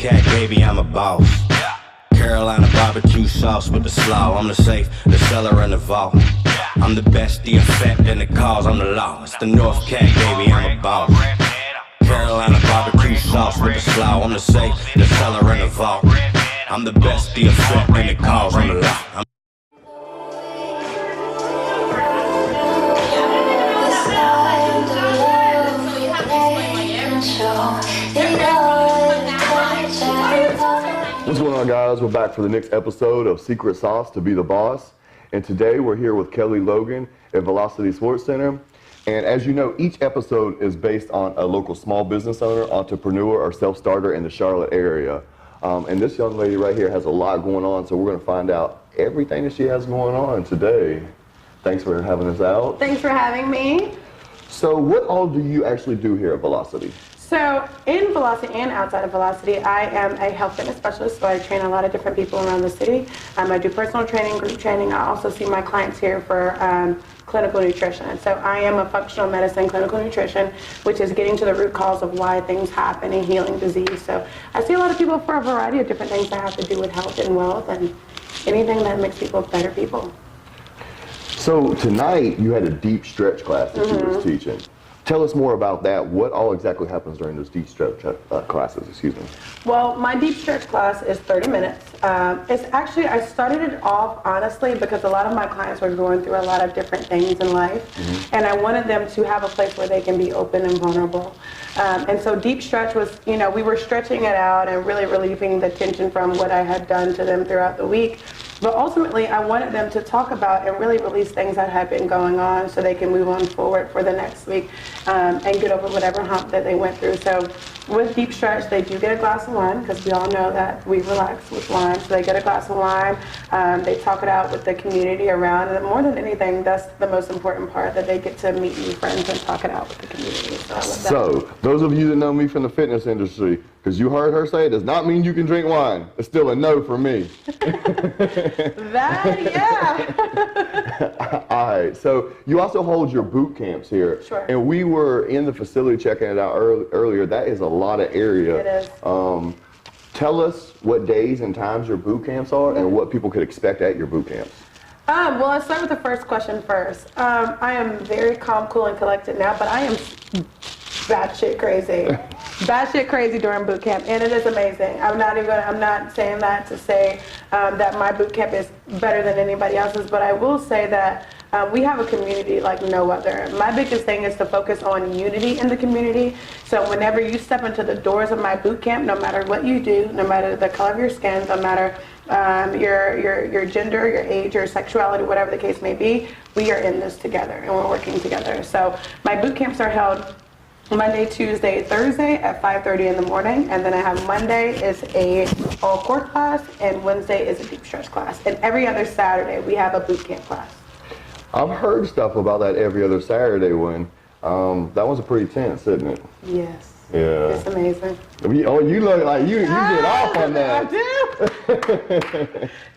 cat, baby, I'm a boss. Carolina barbecue sauce with the slaw. I'm the safe, the cellar, and the vault. I'm the best, the effect, and the cause. I'm the law. It's the North Cat, baby, I'm a boss. Carolina barbecue sauce with the slaw. I'm the safe, the cellar, and the vault. I'm the best, the effect, and the cause. I'm the law. What's going on, guys? We're back for the next episode of Secret Sauce to Be the Boss. And today we're here with Kelley Logan at Velocity Sports Center. And as you know, each episode is based on a local small business owner, entrepreneur, or self-starter in the Charlotte area. And this young lady right here has a lot going on, so we're going to find out everything that she has going on today. Thanks for having us out. Thanks for having me. So what all do you actually do here at Velocity? So in Velocity and outside of Velocity, I am a health fitness specialist, so I train a lot of different people around the city. I do personal training, group training. I also see my clients here for clinical nutrition. So I am a functional medicine clinical nutrition, which is getting to the root cause of why things happen and healing disease. So I see a lot of people for a variety of different things that have to do with health and wealth and anything that makes people better people. So tonight you had a deep stretch class that you was teaching. Tell us more about that. What all exactly happens during those deep stretch classes, excuse me? Well, my deep stretch class is 30 minutes. It's actually, I started it off honestly because a lot of my clients were going through a lot of different things in life, and I wanted them to have a place where they can be open and vulnerable. And so deep stretch was, you know, we were stretching it out and really relieving the tension from what I had done to them throughout the week. But ultimately, I wanted them to talk about and really release things that had been going on so they can move on forward for the next week and get over whatever hump that they went through. So with deep stretch, they do get a glass of wine because we all know that we relax with wine. So they get a glass of wine. They talk it out with the community around. And more than anything, that's the most important part, that they get to meet new friends and talk it out with the community. So I love that. So those of you that know me from the fitness industry, because you heard her say it does not mean you can drink wine. It's still a no for me. That, yeah. All right, so you also hold your boot camps here. Sure. And we were in the facility checking it out earlier. That is a lot of area. It is. Tell us what days and times your boot camps are and what people could expect at your boot camps. Well, let's start with the first question first. I am very calm, cool, and collected now, but I am batshit crazy. Batshit crazy during boot camp, and it is amazing. I'm not saying that to say that my boot camp is better than anybody else's, but I will say that we have a community like no other. My biggest thing is to focus on unity in the community. So whenever you step into the doors of my boot camp, no matter what you do, no matter the color of your skin, no matter your gender, your age, your sexuality, whatever the case may be, we are in this together and we're working together. So my boot camps are held Monday, Tuesday, Thursday at 5:30 in the morning, and then I have Monday is a all-core class, and Wednesday is a deep stretch class, and every other Saturday we have a boot camp class. I've heard stuff about that every other Saturday one. That one's pretty tense, isn't it? Yes. Yeah. It's amazing. Oh, you look like you get off on that. I do.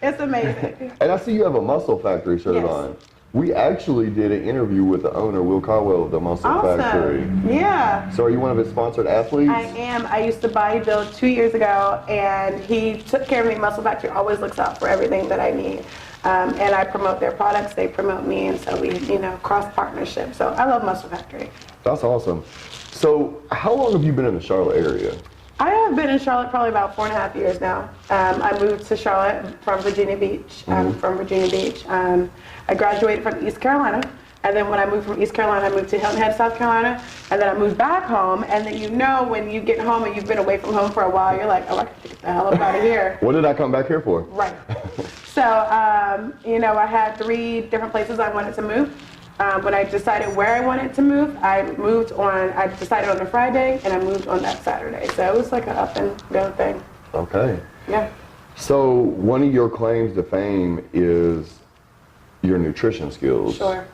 It's amazing. And I see you have a Muscle Factory shirt Yes. on. We actually did an interview with the owner, Will Caldwell of the Muscle Awesome. Factory. Yeah. So are you one of his sponsored athletes? I am. I used to bodybuild 2 years ago, and he took care of me. Muscle Factory always looks out for everything that I need. And I promote their products, they promote me, and so we, cross partnership. So I love Muscle Factory. That's awesome. So how long have you been in the Charlotte area? I have been in Charlotte probably about 4.5 years now. I moved to Charlotte from Virginia Beach. I graduated from East Carolina, and then when I moved from East Carolina, I moved to Hilton Head, South Carolina, and then I moved back home, and then when you get home and you've been away from home for a while, you're like, oh, I got to get the hell up out of here. What did I come back here for? Right. So, I had 3 different places I wanted to move. When I decided where I wanted to move, I decided on a Friday, and I moved on that Saturday. So it was like an up and go thing. Okay. Yeah. So one of your claims to fame is your nutrition skills. Sure.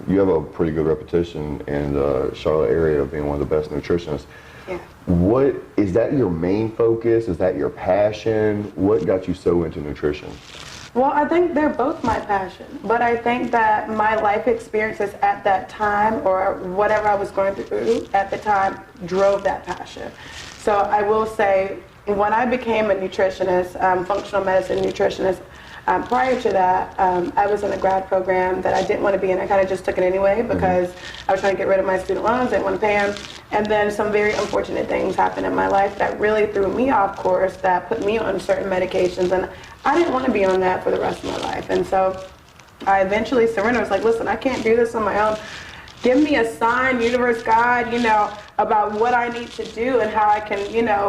You have a pretty good reputation in the Charlotte area of being one of the best nutritionists. Yeah. What is that your main focus? Is that your passion? What got you so into nutrition? Well, I think they're both my passion, but I think that my life experiences at that time, or whatever I was going through at the time, drove that passion. So I will say, when I became a nutritionist, functional medicine nutritionist, prior to that, I was in a grad program that I didn't want to be in. I kind of just took it anyway because I was trying to get rid of my student loans, didn't want to pay them. And then some very unfortunate things happened in my life that really threw me off course, that put me on certain medications. And I didn't want to be on that for the rest of my life. And so I eventually surrendered. I was like, listen, I can't do this on my own. Give me a sign, universe, God, about what I need to do and how I can,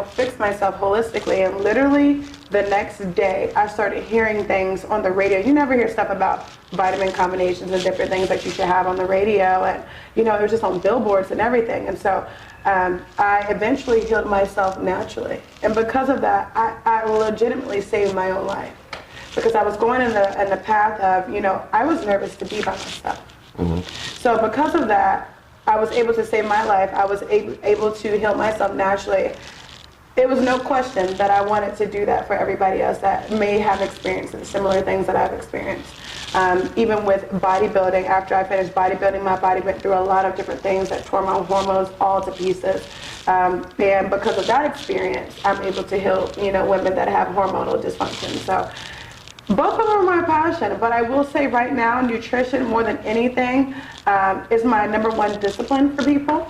fix myself holistically. And literally the next day, I started hearing things on the radio. You never hear stuff about vitamin combinations and different things that you should have on the radio. And, it was just on billboards and everything. And so I eventually healed myself naturally. And because of that, I legitimately saved my own life. Because I was going in the path of, I was nervous to be by myself. So because of that, I was able to save my life. I was able to heal myself naturally. It was no question that I wanted to do that for everybody else that may have experienced similar things that I've experienced. Even with bodybuilding, after I finished bodybuilding, my body went through a lot of different things that tore my hormones all to pieces. And because of that experience, I'm able to heal, women that have hormonal dysfunction. So both of them are my passion, but I will say right now, nutrition more than anything is my #1 discipline for people,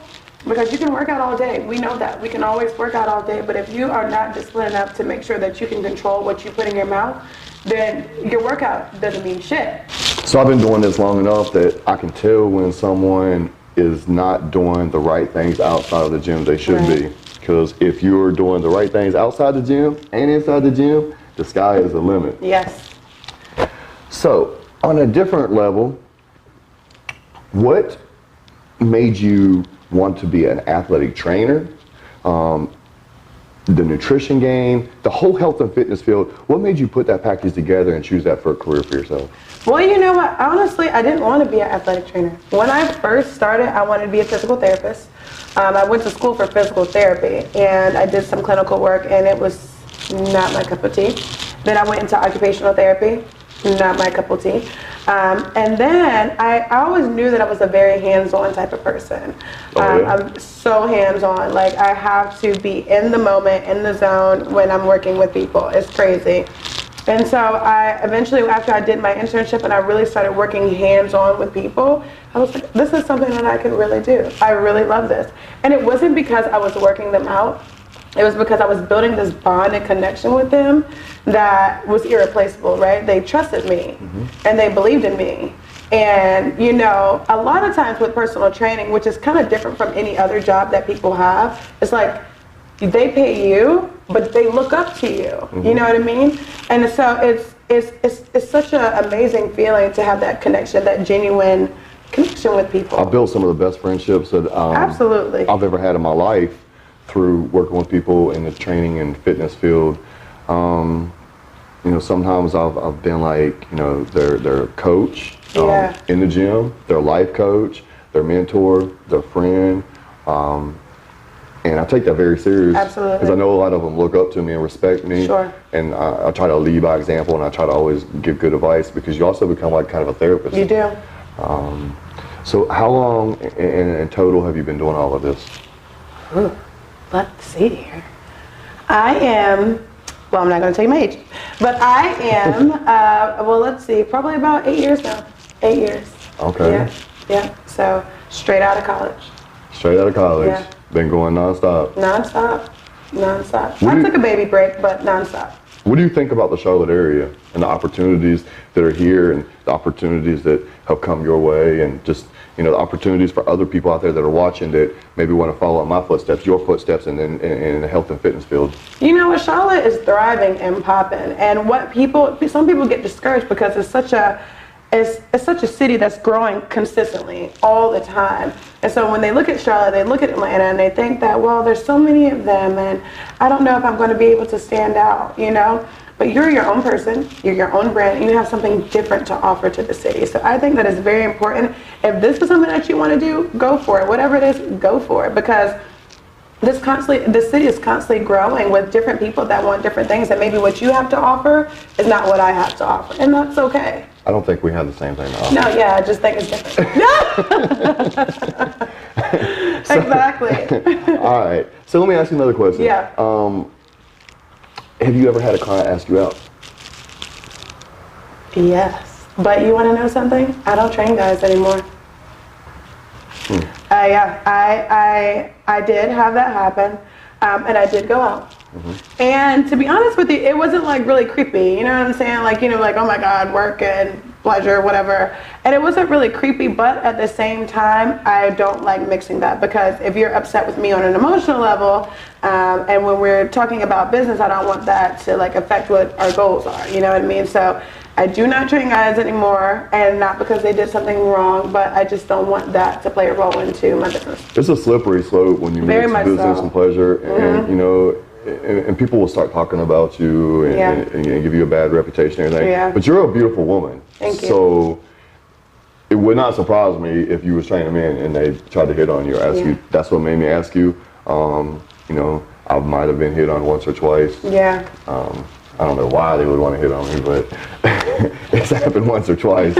because you can work out all day. We know that. We can always work out all day, but if you are not disciplined enough to make sure that you can control what you put in your mouth, then your workout doesn't mean shit. So I've been doing this long enough that I can tell when someone is not doing the right things outside of the gym they should be. Because if you're doing the right things outside the gym and inside the gym, the sky is the limit. Yes. So, on a different level, what made you want to be an athletic trainer? The nutrition game, the whole health and fitness field, what made you put that package together and choose that for a career for yourself? Well, you know what? Honestly, I didn't want to be an athletic trainer. When I first started, I wanted to be a physical therapist. I went to school for physical therapy, and I did some clinical work, and it was not my cup of tea. Then I went into occupational therapy. Not my cup of tea. And then I always knew that I was a very hands-on type of person. I'm so hands-on. Like, I have to be in the moment, in the zone when I'm working with people. It's crazy. And so I eventually, after I did my internship and I really started working hands-on with people, I was like, this is something that I could really do. I really love this. And it wasn't because I was working them out. It was because I was building this bond and connection with them that was irreplaceable, right? They trusted me and they believed in me. And, a lot of times with personal training, which is kind of different from any other job that people have, it's like they pay you, but they look up to you. You know what I mean? And so it's such an amazing feeling to have that connection, that genuine connection with people. I built some of the best friendships that Absolutely. I've ever had in my life through working with people in the training and fitness field. Sometimes I've been like, their coach in the gym, their life coach, their mentor, their friend. And I take that very serious. Absolutely. Because I know a lot of them look up to me and respect me. Sure. And I try to lead by example, and I try to always give good advice, because you also become like kind of a therapist. You do. So how long in total have you been doing all of this? Let's see here. I am, well, I'm not going to tell you my age, but I am, let's see, probably about 8 years now. 8 years. Okay. Yeah. So straight out of college. Straight out of college. Yeah. Been going nonstop. Nonstop. I took a baby break, but nonstop. What do you think about the Charlotte area and the opportunities that are here and the opportunities that have come your way, and just, the opportunities for other people out there that are watching that maybe want to follow in my footsteps, your footsteps in the health and fitness field? Charlotte is thriving and popping, and some people get discouraged because it's such a city that's growing consistently all the time. And so when they look at Charlotte, they look at Atlanta, and they think that, well, there's so many of them, and I don't know if I'm going to be able to stand out, But you're your own person, you're your own brand, and you have something different to offer to the city. So I think that is very important. If this is something that you want to do, go for it. Whatever it is, go for it. Because this city is constantly growing with different people that want different things, and maybe what you have to offer is not what I have to offer, and that's okay. I don't think we have the same thing to offer. No, yeah, I just think it's different. Exactly. All right. So let me ask you another question. Yeah. Have you ever had a client ask you out? Yes. But you want to know something? I don't train guys anymore. Yeah, I did have that happen, and I did go out. And to be honest with you, it wasn't like really creepy. You know what I'm saying? Like, you know, like, oh my God, work and pleasure, whatever. And it wasn't really creepy, but at the same time, I don't like mixing that, because if you're upset with me on an emotional level, and when we're talking about business, I don't want that to like affect what our goals are. You know what I mean? So I do not train guys anymore, and not because they did something wrong, but I just don't want that to play a role into my business. It's a slippery slope when you mix business and pleasure, and you know, and people will start talking about you and give you a bad reputation and everything. Yeah. But you're a beautiful woman. Thank you. So it would not surprise me if you was training men and they tried to hit on you or ask you. That's what made me ask you. You know, I might have been hit on once or twice. Yeah. I don't know why they would want to hit on me, but it's happened once or twice.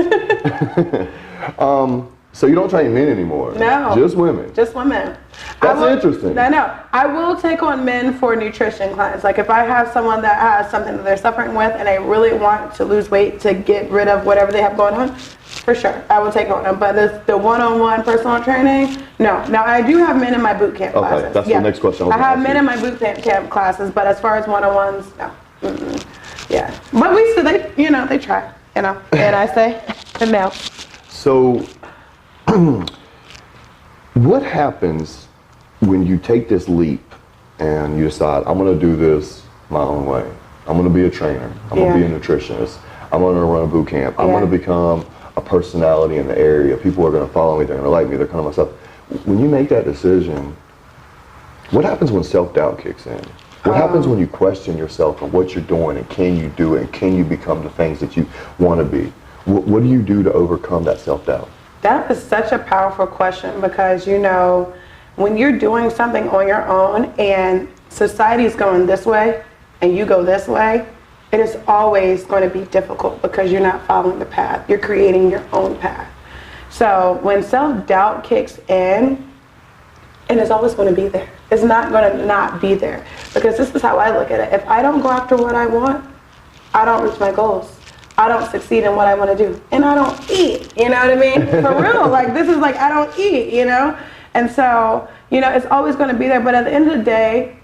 So you don't train men anymore? No. Just women? Just women. That's interesting. I know. I will take on men for nutrition clients. Like if I have someone that has something that they're suffering with and they really want to lose weight to get rid of whatever they have going on, for sure, I will take on them. But the one-on-one personal training, no. Now, I do have men in my boot camp classes. Okay, that's the next question. I have men in my boot camp classes, but as far as one-on-ones, no. Yeah. But we still, they try, and I say, no. So, what happens when you take this leap and you decide, I'm going to do this my own way? I'm going to be a trainer. I'm going to be a nutritionist. I'm going to run a boot camp. I'm going to become a personality in the area. People are going to follow me. They're going to like me. They're kind of myself. When you make that decision, what happens when self-doubt kicks in? What happens when you question yourself and what you're doing, and can you do it, and can you become the things that you want to be? What do you do to overcome that self-doubt? That is such a powerful question, because, when you're doing something on your own and society is going this way and you go this way, it is always going to be difficult because you're not following the path. You're creating your own path. So when self-doubt kicks in, and it's always going to be there. It's not going to not be there, because this is how I look at it. If I don't go after what I want, I don't reach my goals. I don't succeed in what I want to do. And I don't eat, you know what I mean? For real, this is I don't eat, And so, it's always going to be there. But at the end of the day,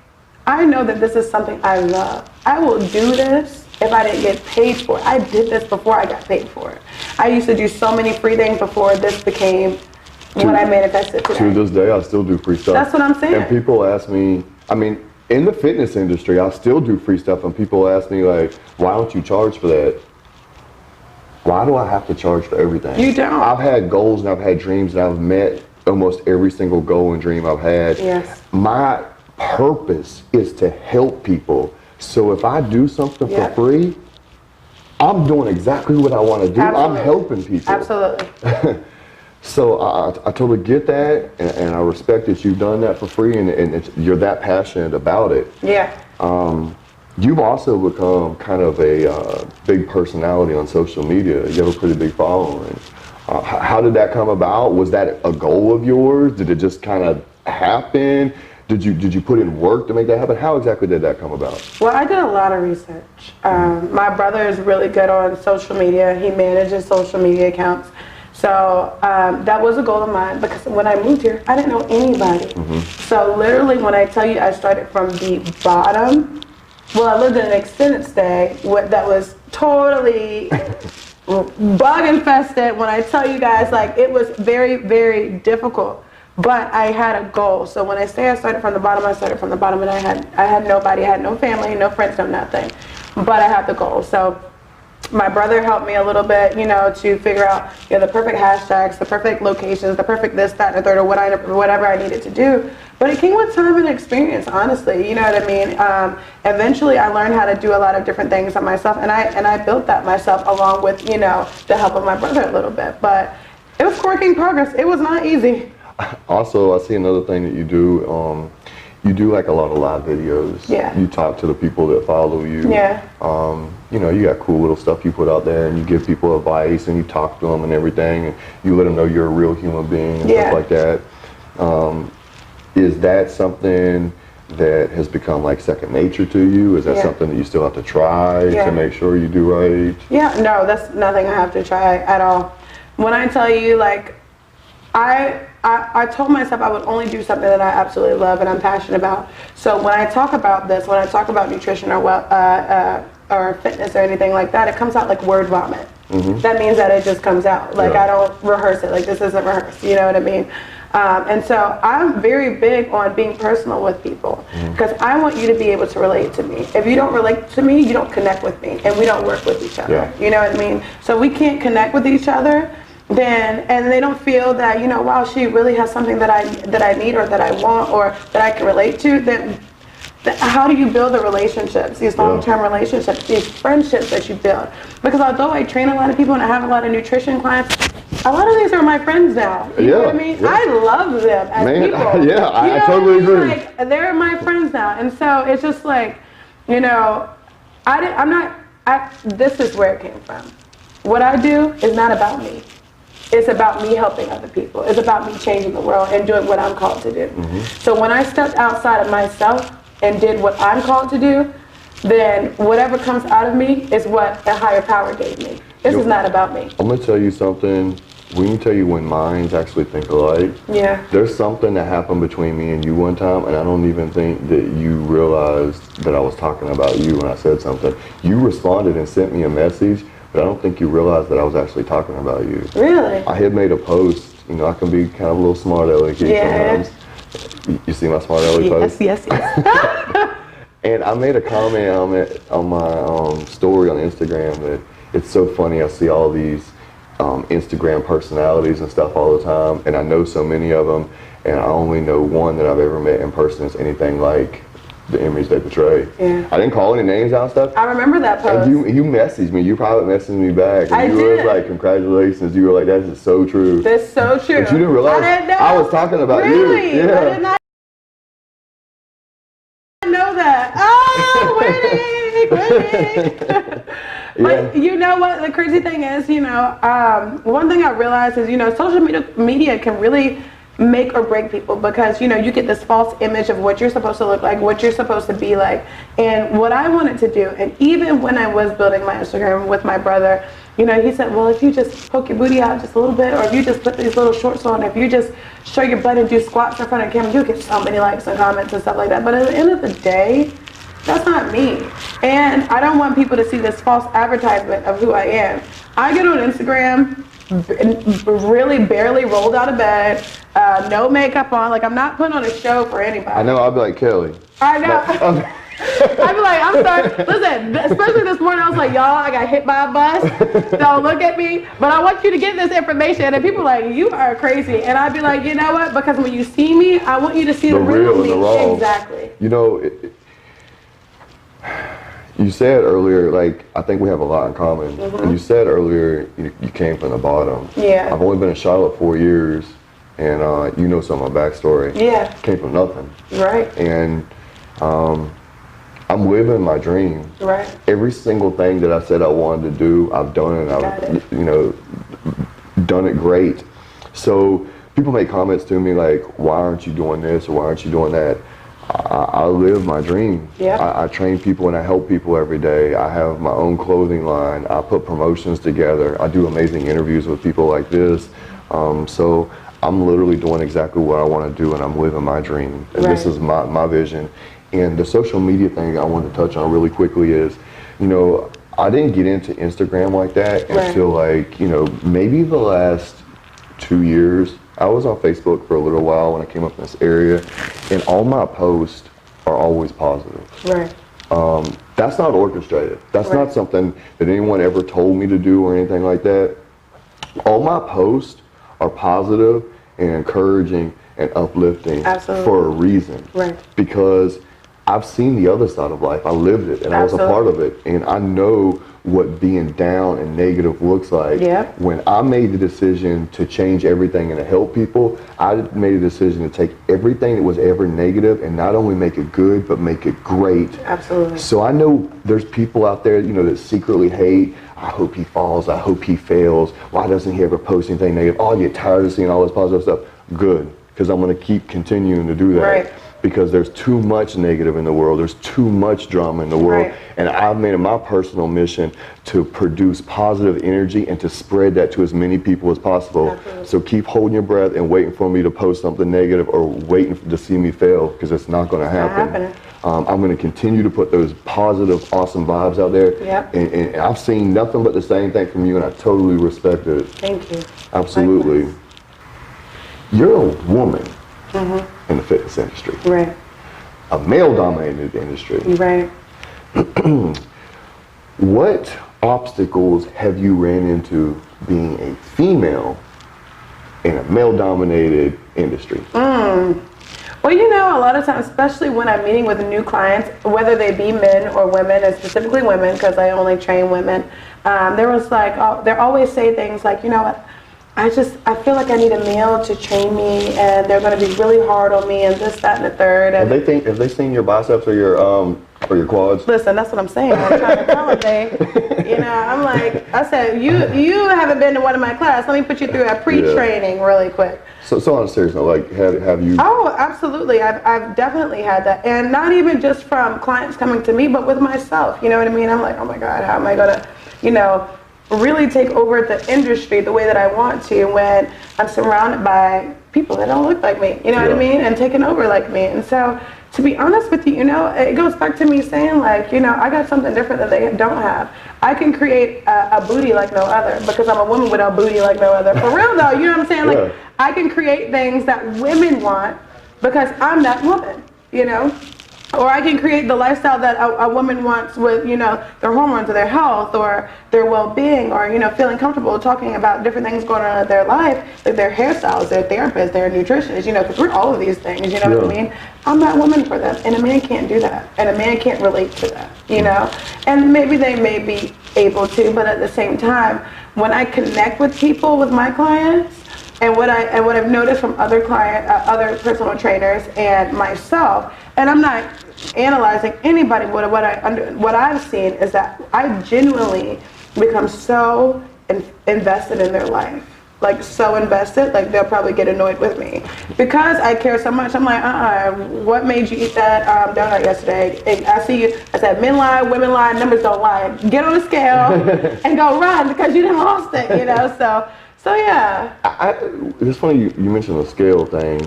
I know that this is something I love. I will do this if I didn't get paid for it. I did this before I got paid for it. I used to do so many free things before this became what I manifested today. To this day, I still do free stuff. That's what I'm saying. And people ask me, in the fitness industry, I still do free stuff, and people ask me, why don't you charge for that? Why do I have to charge for everything? You don't. I've had goals and I've had dreams, and I've met almost every single goal and dream I've had. Yes. My purpose is to help people. So if I do something for free, I'm doing exactly what I want to do. Absolutely. I'm helping people. Absolutely. So I totally get that, and I respect that you've done that for free, and you're that passionate about it. Yeah. You've also become kind of a big personality on social media. You have a pretty big following. How did that come about? Was that a goal of yours? Did it just kind of happen? Did you put in work to make that happen? How exactly did that come about? Well, I did a lot of research. My brother is really good on social media. He manages social media accounts. So that was a goal of mine, because when I moved here, I didn't know anybody. So literally, when I tell you I started from the bottom, well, I lived in an extended stay that was totally bug infested. When I tell you guys, it was very, very difficult. But I had a goal. So when I say I started from the bottom, I started from the bottom, and I had nobody, I had no family, no friends, no nothing. But I had the goal. So my brother helped me a little bit, to figure out the perfect hashtags, the perfect locations, the perfect this, that, and the third, or whatever I needed to do. But it came with time and experience, honestly. You know what I mean? Eventually, I learned how to do a lot of different things on myself, and I built that myself along with the help of my brother a little bit. But it was work in progress. It was not easy. Also, I see another thing that you do. You do a lot of live videos. Yeah. You talk to the people that follow you. Yeah. You got cool little stuff you put out there, and you give people advice, and you talk to them and everything, and you let them know you're a real human being and stuff like that. Is that something that has become like second nature to you? Is that something that you still have to try to make sure you do right? Yeah, no, that's nothing I have to try at all. When I tell you, like, I told myself I would only do something that I absolutely love and I'm passionate about. So when I talk about this, when I talk about nutrition or fitness or anything like that, it comes out like word vomit. That means that it just comes out. Like, I don't rehearse it. Like, this isn't rehearsed. You know what I mean? And so I'm very big on being personal with people because I want you to be able to relate to me. If you don't relate to me, you don't connect with me, and we don't work with each other. You know what I mean? So we can't connect with each other, and they don't feel that, you know, wow, she really has something that I need or that I want or that I can relate to. Then how do you build the relationships, these long-term relationships, these friendships that you build? Because although I train a lot of people and I have a lot of nutrition clients, a lot of these are my friends now. You know what I mean? I love them as people. Yeah, I totally agree. Like, they're my friends now. And so it's just like, you know, this is where it came from. What I do is not about me. It's about me helping other people. It's about me changing the world and doing what I'm called to do. So when I stepped outside of myself and did what I'm called to do, then whatever comes out of me is what a higher power gave me. This is not about me. I'm gonna tell you something. When you tell you when minds actually think alike, there's something that happened between me and you one time, and I don't even think that you realized that I was talking about you when I said something. You responded and sent me a message, but I don't think you realized that I was actually talking about you. Really? I had made a post. You know, I can be kind of a little smart alecky sometimes. You see my smart aleck post? Yes. And I made a comment on my story on Instagram that it's so funny. I see all these Instagram personalities and stuff all the time, and I know so many of them, and I only know one that I've ever met in person that's anything like the image they portray. I didn't call any names out and stuff. I remember that post. And you messaged me. You private messaged me back. And you were like, congratulations. You were like, that is so true. That's so true. But you didn't realize I was talking about you. Really? Yeah. I did not know that. Oh, winning. But you know what the crazy thing is, you know, one thing I realized is, you know, social media can really make or break people because, you know, you get this false image of what you're supposed to look like, what you're supposed to be like. And what I wanted to do, and even when I was building my Instagram with my brother, you know, he said, well, if you just poke your booty out just a little bit, or if you just put these little shorts on, if you just show your butt and do squats in front of the camera, you'll get so many likes and comments and stuff like that. But at the end of the day, that's not me. And I don't want people to see this false advertisement of who I am. I get on Instagram, really barely rolled out of bed, no makeup on. Like, I'm not putting on a show for anybody. I know, I'll be like, Kelley. I know. I'd be like, I'm sorry. Listen, especially this morning, I was like, y'all, I got hit by a bus. Don't look at me. But I want you to get this information. And people are like, you are crazy. And I'd be like, you know what? Because when you see me, I want you to see the real me. And the raw. Exactly. You know, you said earlier, like, I think we have a lot in common. And you said earlier, you came from the bottom. Yeah. I've only been in Charlotte 4 years, and you know some of my backstory. Yeah. Came from nothing. Right. And I'm living my dream. Right. Every single thing that I said I wanted to do, I've done it. I've, you know, done it great. So people make comments to me like, why aren't you doing this or why aren't you doing that? I live my dream. Yeah. I train people and I help people every day. I have my own clothing line. I put promotions together. I do amazing interviews with people like this. So I'm literally doing exactly what I want to do, and I'm living my dream. And this is my vision. And the social media thing I wanted to touch on really quickly is, you know, I didn't get into Instagram like that until like, you know, maybe the last 2 years. I was on Facebook for a little while when I came up in this area, and all my posts are always positive. Right. That's not orchestrated. That's not something that anyone ever told me to do or anything like that. All my posts are positive and encouraging and uplifting for a reason. Right. Because I've seen the other side of life. I lived it, and I was a part of it, and I know what being down and negative looks like. When I made the decision to change everything and to help people, I made a decision to take everything that was ever negative and not only make it good, but make it great. Absolutely. So I know there's people out there, you know, that secretly hate, I hope he falls, I hope he fails, why doesn't he ever post anything negative? Oh, I get tired of seeing all this positive stuff. Good, because I'm gonna keep continuing to do that. because there's too much negative in the world. There's too much drama in the world. Right. And I've made it my personal mission to produce positive energy and to spread that to as many people as possible. Absolutely. So keep holding your breath and waiting for me to post something negative or waiting to see me fail, because it's not going to happen. I'm going to continue to put those positive, awesome vibes out there. Yep. And I've seen nothing but the same thing from you, and I totally respect it. Thank you. Absolutely. Likewise. You're a woman in the fitness industry, Right. a male-dominated industry. Right. What obstacles have you ran into being a female in a male-dominated industry? Well, you know, a lot of times, especially when I'm meeting with new clients, whether they be men or women, and specifically women, because I only train women, there was like, they always say things like, you know what, I feel like I need a male to train me, and they're going to be really hard on me, and this, that, and the third. And Have they seen your biceps or your quads? listen, that's what I'm saying. I'm trying to tell them, you know, I'm like, I said, you haven't been to one of my class. Let me put you through a pre-training really quick. So on a serious note, like, have you? Oh, absolutely. I've definitely had that. And not even just from clients coming to me, but with myself. You know what I mean? I'm like, oh my God, how am I going to, you know, really take over the industry the way that I want to when I'm surrounded by people that don't look like me, you know what I mean? And taking over like me. And so, to be honest with you, you know, it goes back to me saying, like, you know, I got something different that they don't have. I can create a booty like no other, because I'm a woman with a booty like no other. For real though, you know what I'm saying? Like, I can create things that women want because I'm that woman, you know? Or I can create the lifestyle that a woman wants with, you know, their hormones or their health or their well-being, or, you know, feeling comfortable talking about different things going on in their life, like their hairstyles, their therapists, their nutritionists, you know, because we're all of these things, you know what I mean? I'm that woman for them, and a man can't do that, and a man can't relate to that, you know? And maybe they may be able to, but at the same time, when I connect with people, with my clients, and what I've noticed from other other personal trainers and myself, and I'm not analyzing anybody, but what I've seen is that I genuinely become so invested in their life, like so invested, like they'll probably get annoyed with me because I care so much. I'm like, what made you eat that donut yesterday? And I see you. I said, men lie, women lie, numbers don't lie. Get on the scale and go run because you done lost it, you know. So yeah. It's funny you mentioned the scale thing.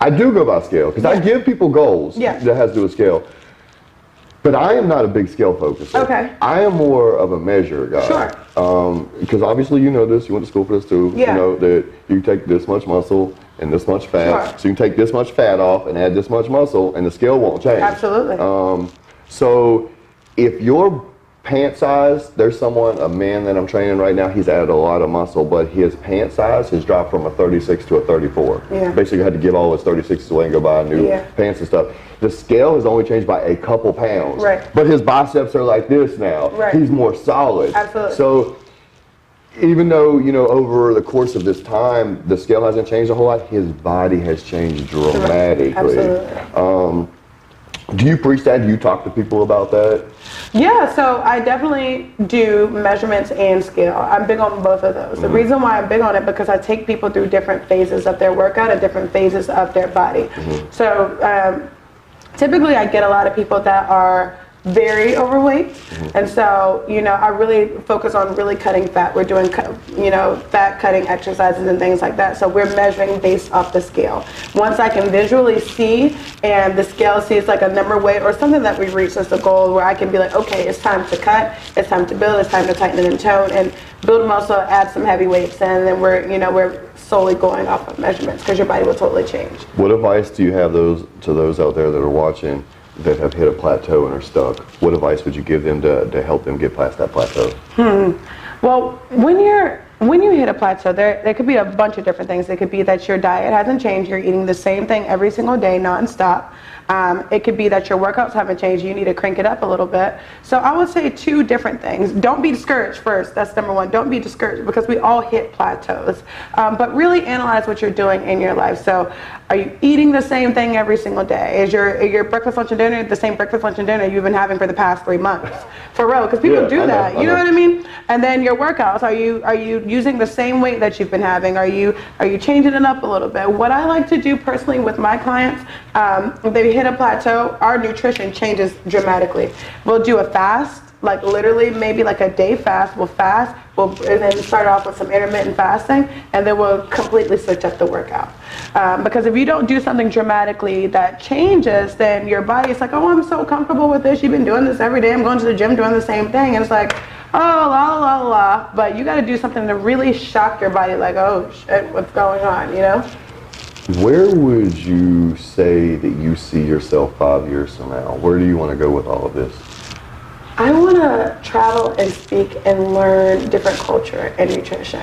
I do go by scale because I give people goals that has to do with scale. But I am not a big scale focuser. Okay. I am more of a measure guy. Sure. Because obviously you know this, you went to school for this too. Yeah. You know that you take this much muscle and this much fat. Sure. So you can take this much fat off and add this much muscle and the scale won't change. Absolutely. So if your pant size, there's a man that I'm training right now, he's added a lot of muscle, but his pant size has dropped from a 36 to a 34. Yeah. Basically had to give all his 36s away and go buy new pants and stuff. The scale has only changed by a couple pounds. Right. But his biceps are like this now. Right. He's more solid. Absolutely. So even though, you know, over the course of this time, the scale hasn't changed a whole lot, his body has changed dramatically. Absolutely. Do you preach that? Do you talk to people about that? Yeah, so I definitely do measurements and scale. I'm big on both of those. The reason why I'm big on it because I take people through different phases of their workout and different phases of their body. So typically I get a lot of people that are very overweight, and so, you know, I really focus on really cutting fat. We're doing, you know, fat cutting exercises and things like that, so we're measuring based off the scale. Once I can visually see and the scale sees like a number weight or something that we've reached as the goal, where I can be like, okay, it's time to cut, it's time to build, it's time to tighten and tone and build muscle, add some heavy weights, and then we're solely going off of measurements because your body will totally change. What advice do you have to those out there that are watching that have hit a plateau and are stuck? What advice would you give them to help them get past that plateau? Well, when you hit a plateau, there could be a bunch of different things. It could be that your diet hasn't changed. You're eating the same thing every single day, non-stop. It could be that your workouts haven't changed. You need to crank it up a little bit. So I would say two different things. Don't be discouraged first. That's number one. Don't be discouraged because we all hit plateaus. But really analyze what you're doing in your life. So are you eating the same thing every single day? Is your breakfast, lunch, and dinner the same breakfast, lunch, and dinner you've been having for the past 3 months? For real, because people do that. You know what I mean? And then your workouts, are you using the same weight that you've been having? Are you changing it up a little bit? What I like to do personally with my clients, if they hit a plateau, our nutrition changes dramatically. We'll do a fast, like literally maybe like a day fast. We'll fast, and then start off with some intermittent fasting, and then we'll completely switch up the workout. Because if you don't do something dramatically that changes, then your body's like, oh, I'm so comfortable with this. You've been doing this every day. I'm going to the gym doing the same thing. And it's like, oh, la, la, la, la. But you got to do something to really shock your body, like, oh, shit, what's going on, you know? Where would you say that you see yourself 5 years from now? Where do you want to go with all of this? I want to travel and speak and learn different culture and nutrition.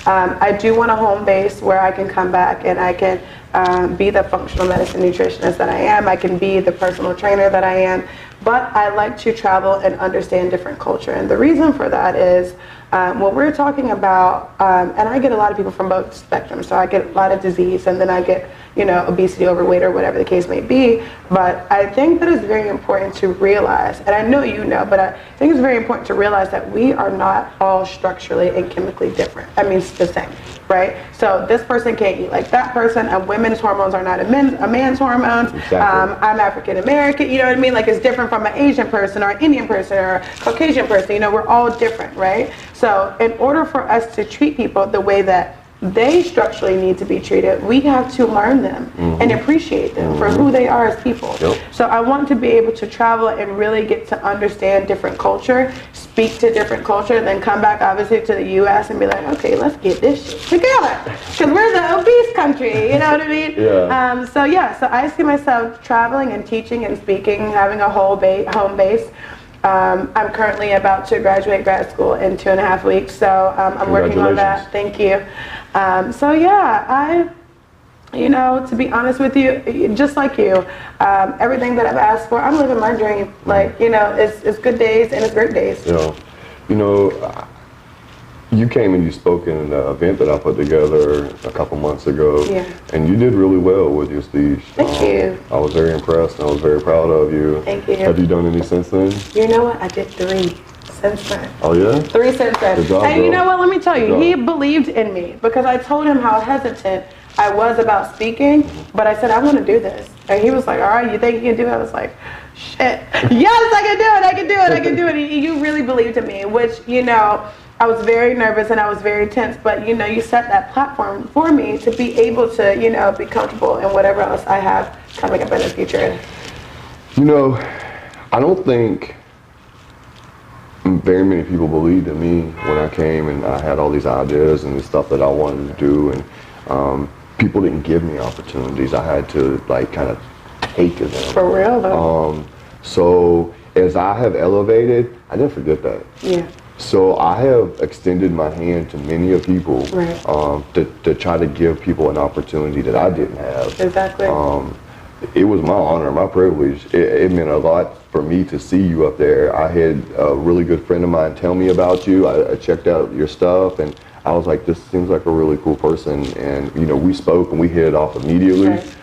I do want a home base where I can come back and I can be the functional medicine nutritionist that I am. I can be the personal trainer that I am. But I like to travel and understand different culture. And the reason for that is what we're talking about, and I get a lot of people from both spectrums. So I get a lot of disease, and then I get, obesity, overweight, or whatever the case may be. But I think that it's very important to realize, and I know you know, but I think it's very important to realize that we are not all structurally and chemically different. I mean, it's the same, right? So this person can't eat like that person. A women's hormones are not a man's hormones. Exactly. I'm African American, you know what I mean? Like, it's different from an Asian person or an Indian person or a Caucasian person. We're all different, right? So in order for us to treat people the way that they structurally need to be treated, we have to learn them and appreciate them for who they are as people. Yep. So I want to be able to travel and really get to understand different culture, speak to different culture, then come back obviously to the US and be like, okay, let's get this shit together. Because we're the obese country, you know what I mean? Yeah. So I see myself traveling and teaching and speaking, having a home base. I'm currently about to graduate grad school in 2.5 weeks, so I'm working on that. Thank you. To be honest with you, just like you, everything that I've asked for, I'm living my dream. Like, it's good days and it's great days. You came and you spoke in an event that I put together a couple months ago, and you did really well with your speech. Thank you. I was very impressed and I was very proud of you. Thank you. Have you done any since then? You know what? I did 3 since then. Oh yeah? 3 since then. Good job, and you girl. know what? Let me tell you, Good he job. believed in me because I told him how hesitant I was about speaking, but I said, I want to do this. And he was like, all right, you think you can do it? I was like, shit. Yes, I can do it. You really believed in me, which, I was very nervous and I was very tense, but you set that platform for me to be able to, be comfortable in whatever else I have coming up in the future. I don't think very many people believed in me when I came and I had all these ideas and the stuff that I wanted to do, and people didn't give me opportunities. I had to kind of take them. For real though. So as I have elevated, I didn't forget that. Yeah. So I have extended my hand to many of people, right, to try to give people an opportunity that I didn't have. Exactly. It was my honor, my privilege. It meant a lot for me to see you up there. I had a really good friend of mine tell me about you. I checked out your stuff and I was like, this seems like a really cool person. And we spoke and we hit it off immediately. Right.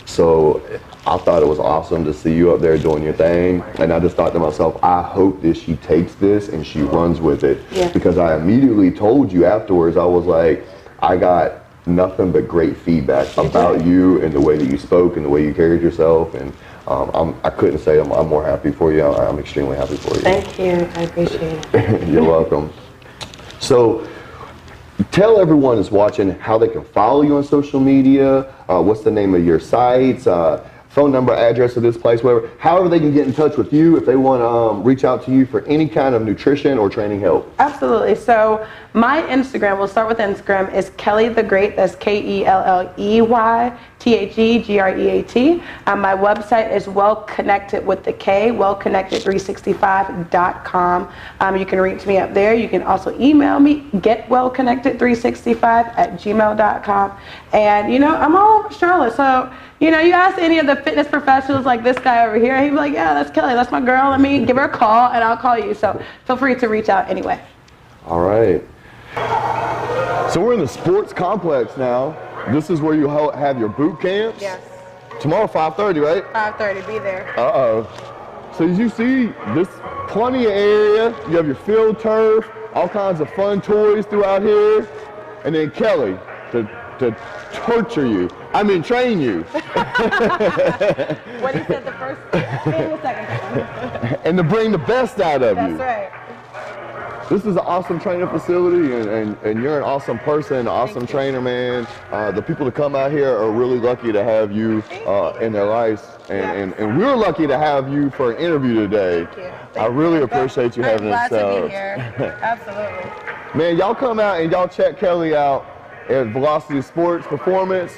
So I thought it was awesome to see you up there doing your thing. And I just thought to myself, I hope that she takes this and she runs with it. Yeah. Because I immediately told you afterwards, I was like, I got nothing but great feedback about you and the way that you spoke and the way you carried yourself. And I couldn't say I'm more happy for you. I'm extremely happy for you. Thank you. I appreciate it. You're welcome. So tell everyone that's watching how they can follow you on social media. What's the name of your sites? Phone number, address of this place, whatever. However they can get in touch with you if they want to reach out to you for any kind of nutrition or training help. Absolutely. So my Instagram, we'll start with Instagram, is Kelley the Great. That's KelleyTheGreat. My website is wellconnected with the K, wellconnected365.com. You can reach me up there. You can also email me, getwellconnected365@gmail.com. And, I'm all over Charlotte. So, you ask any of the fitness professionals like this guy over here, he'd be like, yeah, that's Kelley. That's my girl. Let me give her a call and I'll call you. So feel free to reach out anyway. All right. So we're in the sports complex now. This is where you have your boot camps? Yes. Tomorrow, 5:30, right? 5:30, be there. Uh-oh. So as you see, this plenty of area. You have your field turf. all kinds of fun toys throughout here. And then Kelley to torture you. I mean, train you. What he said the first and the second time. And to bring the best out of you. That's right. This is an awesome training facility, and you're an awesome person, an awesome trainer, man. The people that come out here are really lucky to have you in their lives, and we're lucky to have you for an interview today. Thank you. I really appreciate you having I'm this glad to be here. Absolutely. Man, y'all come out and y'all check Kelley out at Velocity Sports Performance.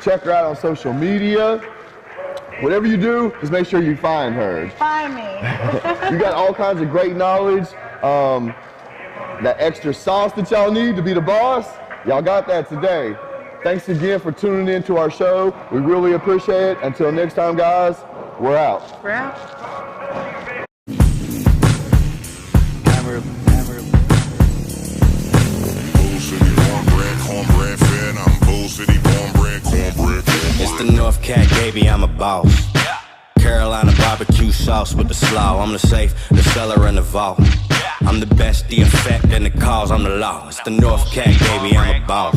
Check her out on social media. Whatever you do, just make sure you find her. Find me. You got all kinds of great knowledge. That extra sauce that y'all need to be the boss, y'all got that today. Thanks again for tuning in to our show. We really appreciate it. Until next time, guys, we're out. We're out. It's the North Cat, baby, I'm a boss. Carolina barbecue sauce with the slaw. I'm the safe, the cellar, and the vault. I'm the best, the effect, and the cause, I'm the law. It's the North Cat, baby, I'm a boss.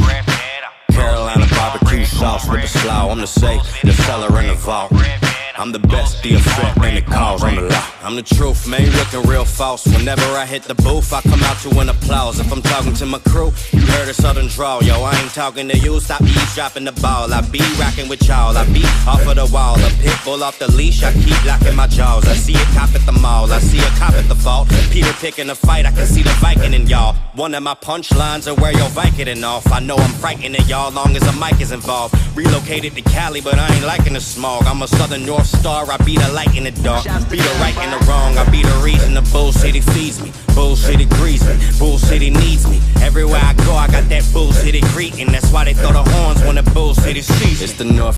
Carolina barbecue sauce with the slaw. I'm the safe, the cellar, and the vault. I'm the best, the effect, and the cause, I'm the law. I'm the truth, man, looking real false. Whenever I hit the booth, I come out to an applause. If I'm talking to my crew, you heard a southern drawl. Yo, I ain't talking to you, stop eavesdropping the ball. I be rocking with y'all, I be off of the wall. A pit bull off the leash, I keep locking my jaws. I see a cop at the mall, I see a cop at the vault. Peter picking a fight, I can see the Viking in y'all. One of my punchlines are where your Vicodin off. I know I'm frightening y'all long as a mic is involved. Relocated to Cali, but I ain't liking the smog. I'm a southern North Star, I be the light in the dark. Be the right and the wrong, I be the reason the Bull City feeds me. Bull City greets me, Bull City needs me. Everywhere I go, I got that Bull City greeting. That's why they throw the horns when the Bull City sees me. It's the North